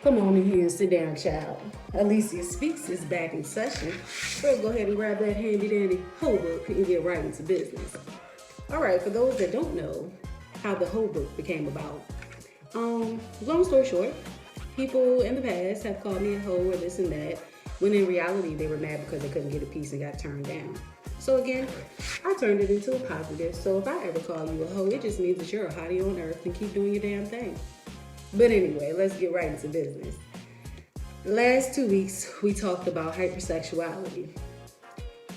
Come on in here and sit down, child. Alicia Speaks is back in session. So go ahead and grab that handy dandy whole book and get right into business. All right, for those that don't know how the whole book became about, long story short, people in the past have called me a hoe or this and that, when in reality they were mad because they couldn't get a piece and got turned down. So again, I turned it into a positive. So if I ever call you a hoe, it just means that you're a hottie on earth and keep doing your damn thing. But anyway, let's get right into business. Last 2 weeks, we talked about hypersexuality.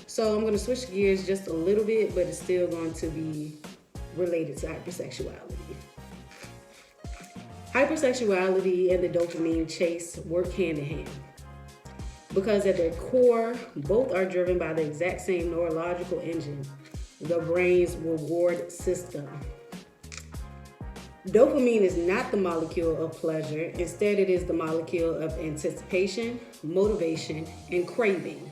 So I'm going to switch gears just a little bit, but it's still going to be related to hypersexuality. Hypersexuality and the dopamine chase work hand in hand because at their core, both are driven by the exact same neurological engine, the brain's reward system. Dopamine is not the molecule of pleasure. Instead, it is the molecule of anticipation, motivation, and craving.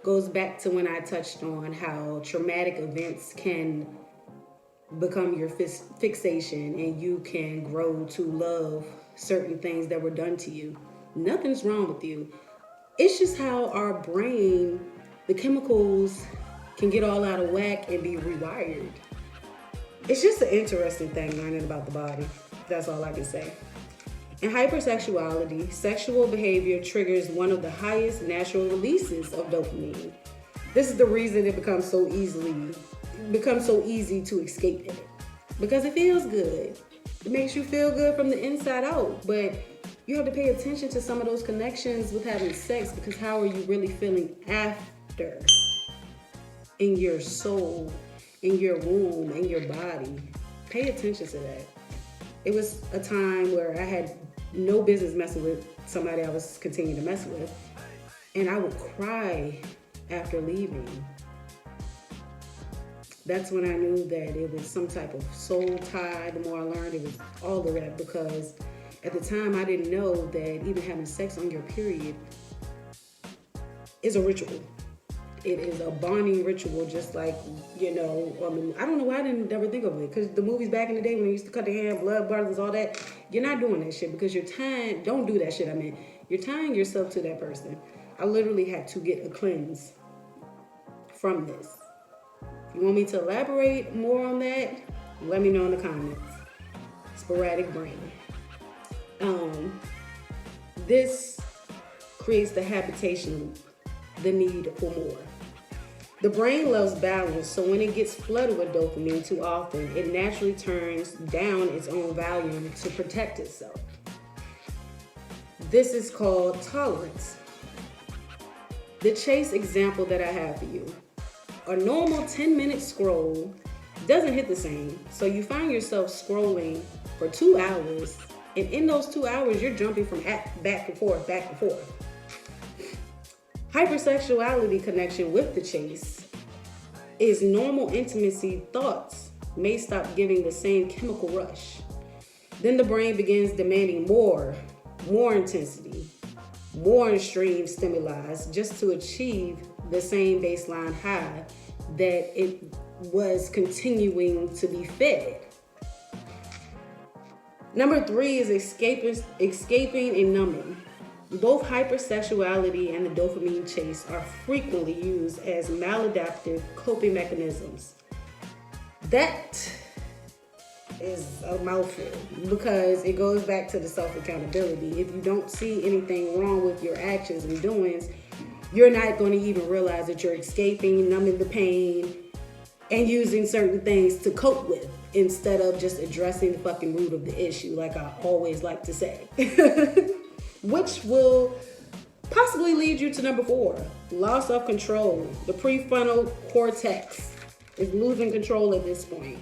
Goes back to when I touched on how traumatic events can become your fixation and you can grow to love certain things that were done to you. Nothing's wrong with you. It's just how our brain, the chemicals can get all out of whack and be rewired. It's just an interesting thing learning about the body. That's all I can say. In hypersexuality, sexual behavior triggers one of the highest natural releases of dopamine. This is the reason it becomes so easy to escape in it. Because it feels good. It makes you feel good from the inside out. But you have to pay attention to some of those connections with having sex, because how are you really feeling after? In your soul, in your womb, in your body. Pay attention to that. It was a time where I had no business messing with somebody I was continuing to mess with. And I would cry after leaving. That's when I knew that it was some type of soul tie. The more I learned, it was all of that, because at the time I didn't know that even having sex on your period is a ritual. It is a bonding ritual, just like, I don't know why I didn't ever think of it. Because the movies back in the day when they used to cut their hair, blood brothers, all that, you're not doing that shit because don't do that shit. You're tying yourself to that person. I literally had to get a cleanse from this. If you want me to elaborate more on that, let me know in the comments. Sporadic brain. This creates the habitation loop, the need for more. The brain loves balance, so when it gets flooded with dopamine too often, it naturally turns down its own volume to protect itself. This is called tolerance. The chase example that I have for you. A normal 10-minute scroll doesn't hit the same, so you find yourself scrolling for 2 hours, and in those 2 hours, you're jumping from back and forth, back and forth. Hypersexuality connection with the chase is normal intimacy thoughts may stop giving the same chemical rush. Then the brain begins demanding more intensity, more extreme stimuli just to achieve the same baseline high that it was continuing to be fed. Number 3 is escaping and numbing. Both hypersexuality and the dopamine chase are frequently used as maladaptive coping mechanisms. That is a mouthful because it goes back to the self-accountability. If you don't see anything wrong with your actions and doings, you're not going to even realize that you're escaping, numbing the pain, and using certain things to cope with instead of just addressing the fucking root of the issue, like I always like to say. Which will possibly lead you to number 4, loss of control. The prefrontal cortex is losing control at this point.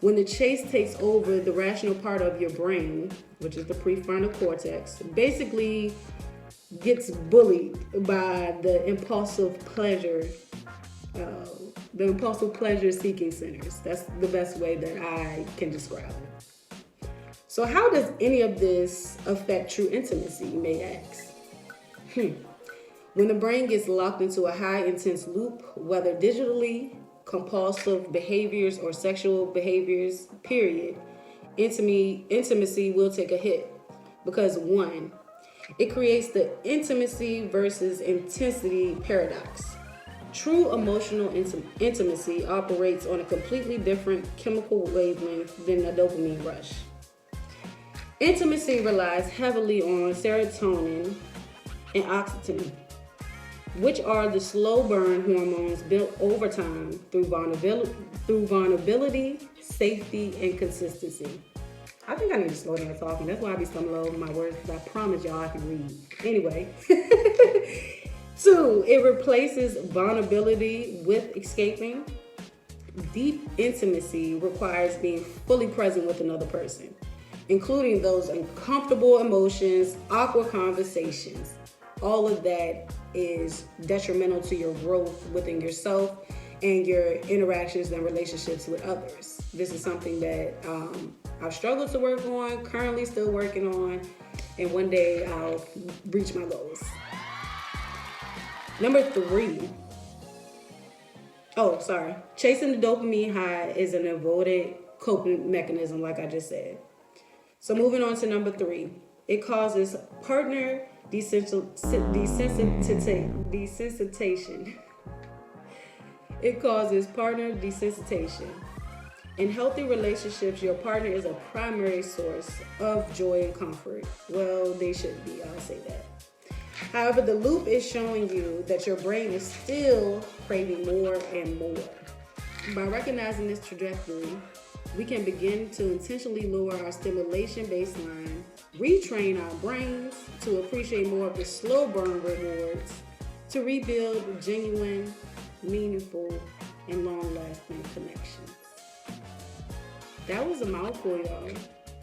When the chase takes over the rational part of your brain, which is the prefrontal cortex, basically gets bullied by the impulsive pleasure seeking centers. That's the best way that I can describe it. So how does any of this affect true intimacy, you may ask? When the brain gets locked into a high intense loop, whether digitally, compulsive behaviors, or sexual behaviors, period, intimacy will take a hit. Because one, it creates the intimacy versus intensity paradox. True emotional intimacy operates on a completely different chemical wavelength than a dopamine rush. Intimacy relies heavily on serotonin and oxytocin, which are the slow burn hormones built over time through vulnerability, safety, and consistency. I think I need to slow down talking. That's why I be stumbling over my words, because I promise y'all I can read. Anyway. Two, it replaces vulnerability with escaping. Deep intimacy requires being fully present with another person, including those uncomfortable emotions, awkward conversations. All of that is detrimental to your growth within yourself and your interactions and relationships with others. This is something that I've struggled to work on, currently still working on, and one day I'll reach my goals. Number three. Chasing the dopamine high is an avoided coping mechanism, like I just said. So moving on to number three. It causes partner desensitization. It causes partner desensitization. In healthy relationships, your partner is a primary source of joy and comfort. Well, they should be, I'll say that. However, the loop is showing you that your brain is still craving more and more. By recognizing this trajectory, we can begin to intentionally lower our stimulation baseline, retrain our brains to appreciate more of the slow burn rewards, to rebuild genuine, meaningful, and long-lasting connections. That was a mouthful, y'all.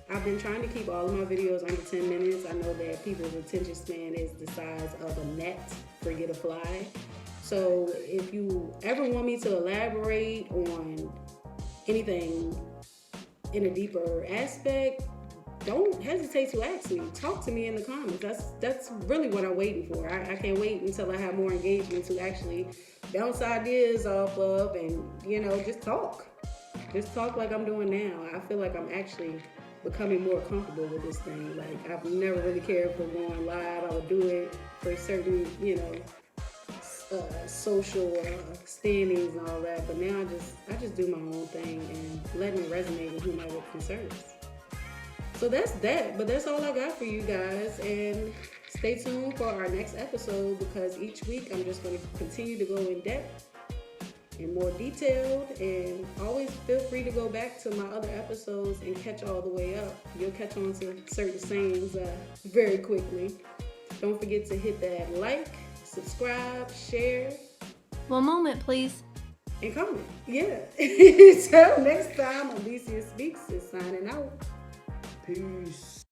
I've been trying to keep all of my videos under 10 minutes. I know that people's attention span is the size of a net, forget a fly. So if you ever want me to elaborate on anything in a deeper aspect, don't hesitate to ask me. Talk to me in the comments. That's really what I'm waiting for. I can't wait until I have more engagement to actually bounce ideas off of and, just talk. Just talk like I'm doing now. I feel like I'm actually becoming more comfortable with this thing. Like, I've never really cared for going live. I would do it for certain, social standings and all that. But now I just do my own thing and letting it resonate with whomever it concerns. So that's that. But that's all I got for you guys. And stay tuned for our next episode, because each week I'm just going to continue to go in depth and more detailed, and always feel free to go back to my other episodes and catch all the way up. You'll catch on to certain sayings very quickly. Don't forget to hit that like, subscribe, share. One moment, please. And comment. Yeah. Till next time, Alicia Speaks is signing out. Peace.